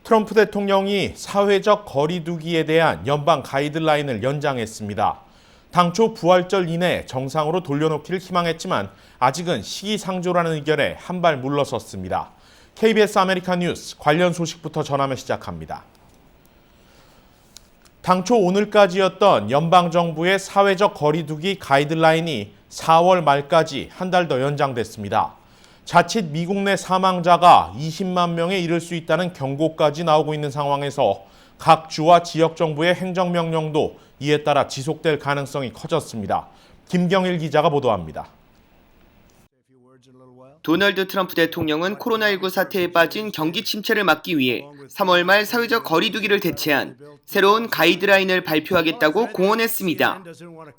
트럼프 대통령이 사회적 거리 두기에 대한 연방 가이드라인을 연장했습니다. 당초 부활절 이내 정상으로 돌려놓기를 희망했지만 아직은 시기상조라는 의견에 한 발 물러섰습니다. KBS 아메리카 뉴스 관련 소식부터 전하며 시작합니다. 당초 오늘까지였던 연방정부의 사회적 거리 두기 가이드라인이 4월 말까지 한 달 더 연장됐습니다. 자칫 미국 내 사망자가 20만 명에 이를 수 있다는 경고까지 나오고 있는 상황에서 각 주와 지역 정부의 행정명령도 이에 따라 지속될 가능성이 커졌습니다. 김경일 기자가 보도합니다. 도널드 트럼프 대통령은 코로나19 사태에 빠진 경기 침체를 막기 위해 3월 말 사회적 거리 두기를 대체한 새로운 가이드라인을 발표하겠다고 공언했습니다.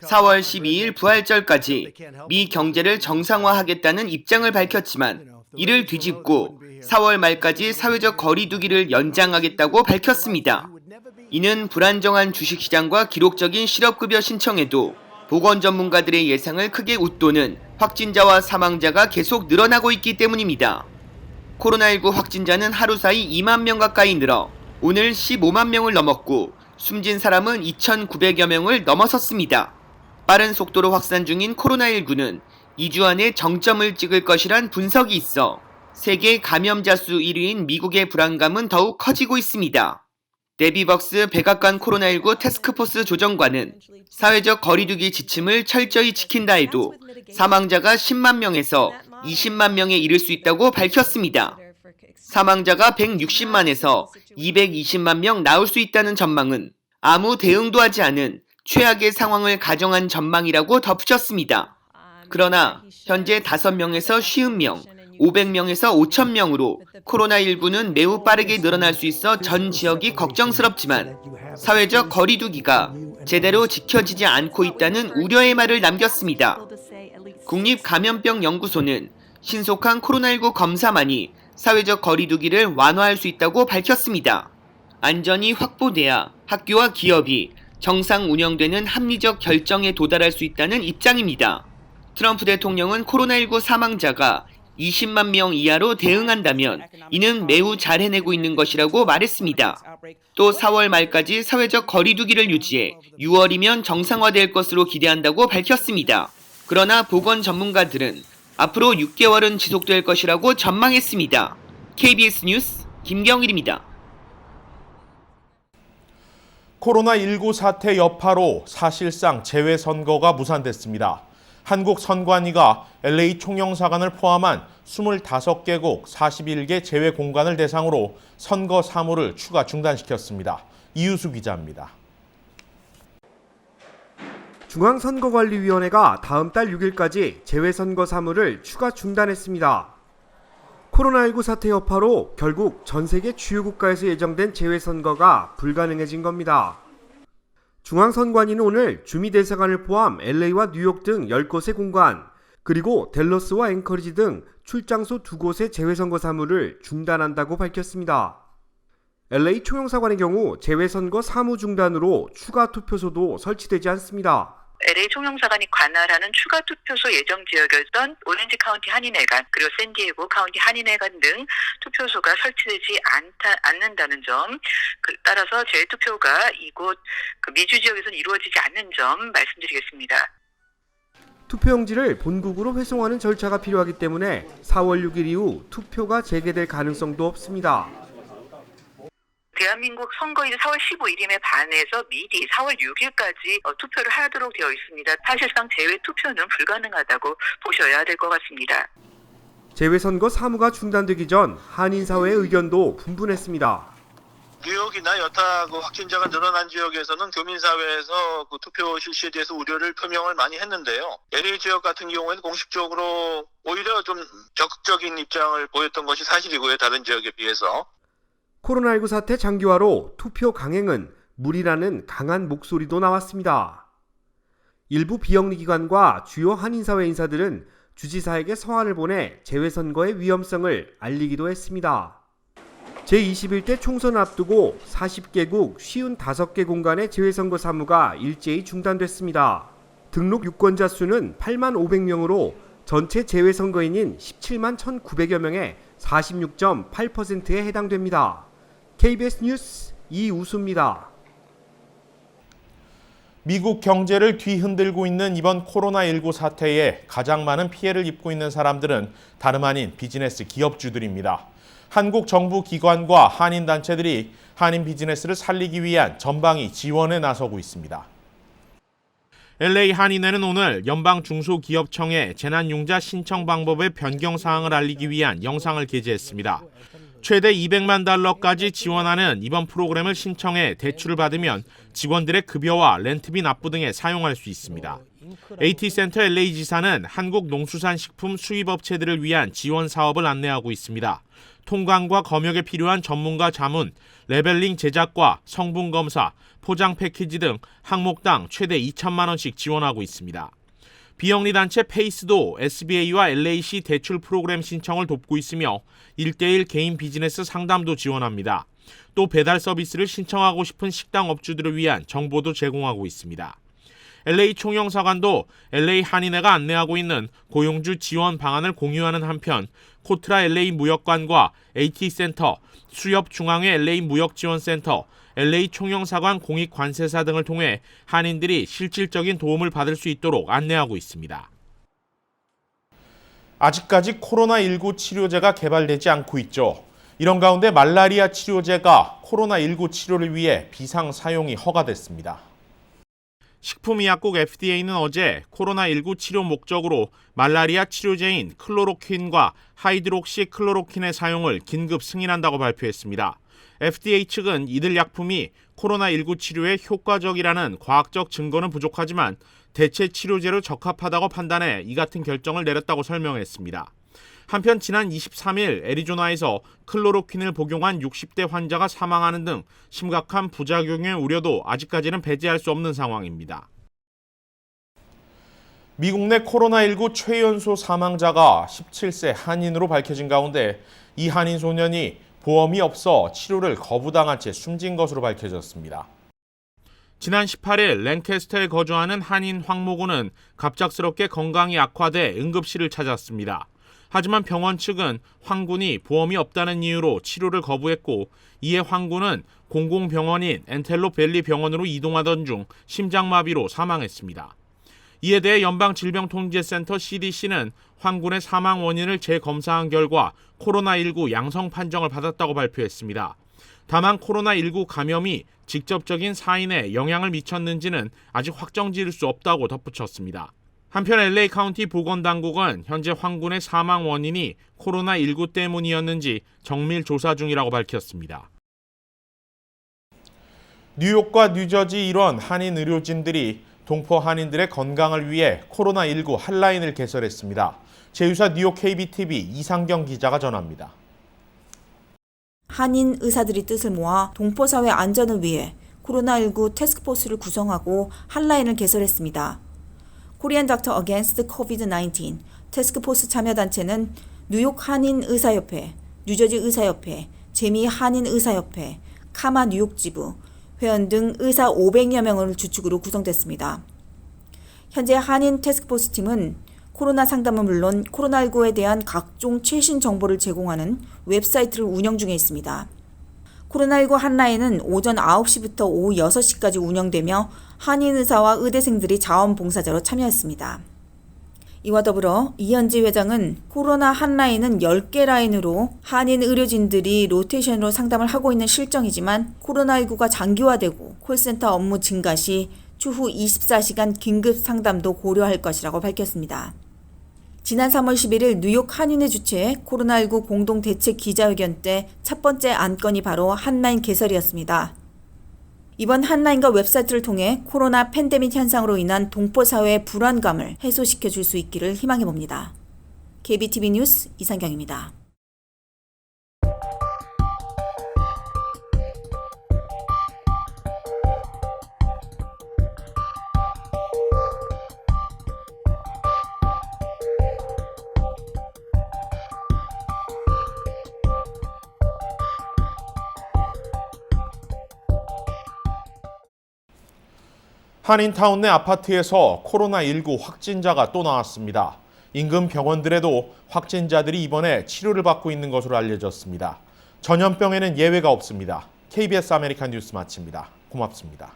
4월 12일 부활절까지 미 경제를 정상화하겠다는 입장을 밝혔지만 이를 뒤집고 4월 말까지 사회적 거리 두기를 연장하겠다고 밝혔습니다. 이는 불안정한 주식시장과 기록적인 실업급여 신청에도 보건 전문가들의 예상을 크게 웃도는 확진자와 사망자가 계속 늘어나고 있기 때문입니다. 코로나19 확진자는 하루 사이 2만 명 가까이 늘어 오늘 15만 명을 넘었고 숨진 사람은 2,900여 명을 넘어섰습니다. 빠른 속도로 확산 중인 코로나19는 2주 안에 정점을 찍을 것이란 분석이 있어 세계 감염자 수 1위인 미국의 불안감은 더욱 커지고 있습니다. 데비벅스 백악관 코로나19 태스크포스 조정관은 사회적 거리두기 지침을 철저히 지킨다 해도 사망자가 10만 명에서 20만 명에 이를 수 있다고 밝혔습니다. 사망자가 160만에서 220만 명 나올 수 있다는 전망은 아무 대응도 하지 않은 최악의 상황을 가정한 전망이라고 덧붙였습니다. 그러나 현재 5명에서 50명, 500명에서 5,000명으로 코로나19는 매우 빠르게 늘어날 수 있어 전 지역이 걱정스럽지만 사회적 거리 두기가 제대로 지켜지지 않고 있다는 우려의 말을 남겼습니다. 국립감염병연구소는 신속한 코로나19 검사만이 사회적 거리 두기를 완화할 수 있다고 밝혔습니다. 안전이 확보돼야 학교와 기업이 정상 운영되는 합리적 결정에 도달할 수 있다는 입장입니다. 트럼프 대통령은 코로나19 사망자가 20만 명 이하로 대응한다면 이는 매우 잘 해내고 있는 것이라고 말했습니다. 또 4월 말까지 사회적 거리 두기를 유지해 6월이면 정상화될 것으로 기대한다고 밝혔습니다. 그러나 보건 전문가들은 앞으로 6개월은 지속될 것이라고 전망했습니다. KBS 뉴스 김경일입니다. 코로나19 사태 여파로 사실상 재외선거가 무산됐습니다. 한국선관위가 LA 총영사관을 포함한 25개국 41개 제외 공간을 대상으로 선거 사무를 추가 중단시켰습니다. 이유수 기자입니다. 중앙선거관리위원회가 다음 달 6일까지 재외선거 사무를 추가 중단했습니다. 코로나19 사태 여파로 결국 전 세계 주요 국가에서 예정된 재외선거가 불가능해진 겁니다. 중앙선관위는 오늘 주미대사관을 포함 LA와 뉴욕 등 10곳의 공간, 그리고 댈러스와 앵커리지 등 출장소 2곳의 재외선거 사무를 중단한다고 밝혔습니다. LA 총영사관의 경우 재외선거 사무 중단으로 추가 투표소도 설치되지 않습니다. LA 총영사관이 관할하는 추가 투표소 예정 지역이었던 오렌지 카운티 한인회관 그리고 샌디에고 카운티 한인회관 등 투표소가 설치되지 않는다는 점, 따라서 재투표가 이곳 미주 지역에서는 이루어지지 않는 점 말씀드리겠습니다. 투표용지를 본국으로 회송하는 절차가 필요하기 때문에 4월 6일 이후 투표가 재개될 가능성도 없습니다. 대한민국 선거일이 4월 15일임에 반해서 미리 4월 6일까지 투표를 하도록 되어 있습니다. 사실상 재외 투표는 불가능하다고 보셔야 될 것 같습니다. 재외선거 사무가 중단되기 전 한인사회의 의견도 분분했습니다. 뉴욕이나 여타 확진자가 늘어난 지역에서는 교민사회에서 투표 실시에 대해서 우려를 표명을 많이 했는데요. LA 지역 같은 경우에는 공식적으로 오히려 좀 적극적인 입장을 보였던 것이 사실이고요. 다른 지역에 비해서. 코로나19 사태 장기화로 투표 강행은 무리라는 강한 목소리도 나왔습니다. 일부 비영리기관과 주요 한인사회 인사들은 주지사에게 서한을 보내 재외선거의 위험성을 알리기도 했습니다. 제21대 총선을 앞두고 40개국 55개 공간의 재외선거 사무가 일제히 중단됐습니다. 등록 유권자 수는 8만 500명으로 전체 재외선거인인 17만 1,900여 명의 46.8%에 해당됩니다. KBS 뉴스 이우수입니다. 미국 경제를 뒤흔들고 있는 이번 코로나19 사태에 가장 많은 피해를 입고 있는 사람들은 다름 아닌 비즈니스 기업주들입니다. 한국 정부 기관과 한인단체들이 한인 비즈니스를 살리기 위한 전방위 지원에 나서고 있습니다. LA 한인회는 오늘 연방중소기업청에 재난융자 신청 방법의 변경 사항을 알리기 위한 영상을 게재했습니다. 최대 $200만 지원하는 이번 프로그램을 신청해 대출을 받으면 직원들의 급여와 렌트비 납부 등에 사용할 수 있습니다. AT센터 LA 지사는 한국 농수산식품 수입업체들을 위한 지원 사업을 안내하고 있습니다. 통관과 검역에 필요한 전문가 자문, 레벨링 제작과 성분 검사, 포장 패키지 등 항목당 최대 2천만 원씩 지원하고 있습니다. 비영리 단체 페이스도 SBA와 LAC 대출 프로그램 신청을 돕고 있으며 1:1 개인 비즈니스 상담도 지원합니다. 또 배달 서비스를 신청하고 싶은 식당 업주들을 위한 정보도 제공하고 있습니다. LA 총영사관도 LA 한인회가 안내하고 있는 고용주 지원 방안을 공유하는 한편 코트라 LA 무역관과 AT센터, 수협중앙회 LA 무역지원센터, LA 총영사관 공익관세사 등을 통해 한인들이 실질적인 도움을 받을 수 있도록 안내하고 있습니다. 아직까지 코로나19 치료제가 개발되지 않고 있죠. 이런 가운데 말라리아 치료제가 코로나19 치료를 위해 비상 사용이 허가됐습니다. 식품의약국 FDA는 어제 코로나19 치료 목적으로 말라리아 치료제인 클로로퀸과 하이드록시 클로로퀸의 사용을 긴급 승인한다고 발표했습니다. FDA 측은 이들 약품이 코로나19 치료에 효과적이라는 과학적 증거는 부족하지만 대체 치료제로 적합하다고 판단해 이 같은 결정을 내렸다고 설명했습니다. 한편 지난 23일 애리조나에서 클로로퀸을 복용한 60대 환자가 사망하는 등 심각한 부작용의 우려도 아직까지는 배제할 수 없는 상황입니다. 미국 내 코로나19 최연소 사망자가 17세 한인으로 밝혀진 가운데 이 한인 소년이 보험이 없어 치료를 거부당한 채 숨진 것으로 밝혀졌습니다. 지난 18일 랭캐스터에 거주하는 한인 황모군은 갑작스럽게 건강이 악화돼 응급실을 찾았습니다. 하지만 병원 측은 황 군이 보험이 없다는 이유로 치료를 거부했고 이에 황 군은 공공병원인 엔텔로밸리 병원으로 이동하던 중 심장마비로 사망했습니다. 이에 대해 연방질병통제센터 CDC는 황 군의 사망 원인을 재검사한 결과 코로나19 양성 판정을 받았다고 발표했습니다. 다만 코로나19 감염이 직접적인 사인에 영향을 미쳤는지는 아직 확정 지을 수 없다고 덧붙였습니다. 한편 LA 카운티 보건당국은 현재 황 군의 사망 원인이 코로나19 때문이었는지 정밀 조사 중이라고 밝혔습니다. 뉴욕과 뉴저지 일원 한인 의료진들이 동포 한인들의 건강을 위해 코로나19 핫라인을 개설했습니다. 제휴사 뉴욕 KBTV 이상경 기자가 전합니다. 한인 의사들이 뜻을 모아 동포사회 안전을 위해 코로나19 태스크포스를 구성하고 핫라인을 개설했습니다. 코리안 닥터 어게인스트 코비드-19 태스크포스 참여단체는 뉴욕 한인 의사협회, 뉴저지 의사협회, 재미 한인 의사협회, 카마 뉴욕지부, 회원 등 의사 500여 명을 주축으로 구성됐습니다. 현재 한인 태스크포스 팀은 코로나 상담은 물론 코로나19에 대한 각종 최신 정보를 제공하는 웹사이트를 운영 중에 있습니다. 코로나19 핫라인은 오전 9시부터 오후 6시까지 운영되며 한인 의사와 의대생들이 자원봉사자로 참여했습니다. 이와 더불어 이현지 회장은 코로나 핫라인은 10개 라인으로 한인 의료진들이 로테이션으로 상담을 하고 있는 실정이지만 코로나19가 장기화되고 콜센터 업무 증가 시 추후 24시간 긴급 상담도 고려할 것이라고 밝혔습니다. 지난 3월 11일 뉴욕 한인회 주최 코로나19 공동대책 기자회견 때 첫 번째 안건이 바로 핫라인 개설이었습니다. 이번 핫라인과 웹사이트를 통해 코로나 팬데믹 현상으로 인한 동포사회의 불안감을 해소시켜 줄 수 있기를 희망해 봅니다. KBTV 뉴스 이상경입니다. 한인타운 내 아파트에서 코로나19 확진자가 또 나왔습니다. 인근 병원들에도 확진자들이 입원해 치료를 받고 있는 것으로 알려졌습니다. 전염병에는 예외가 없습니다. KBS 아메리칸 뉴스 마칩니다. 고맙습니다.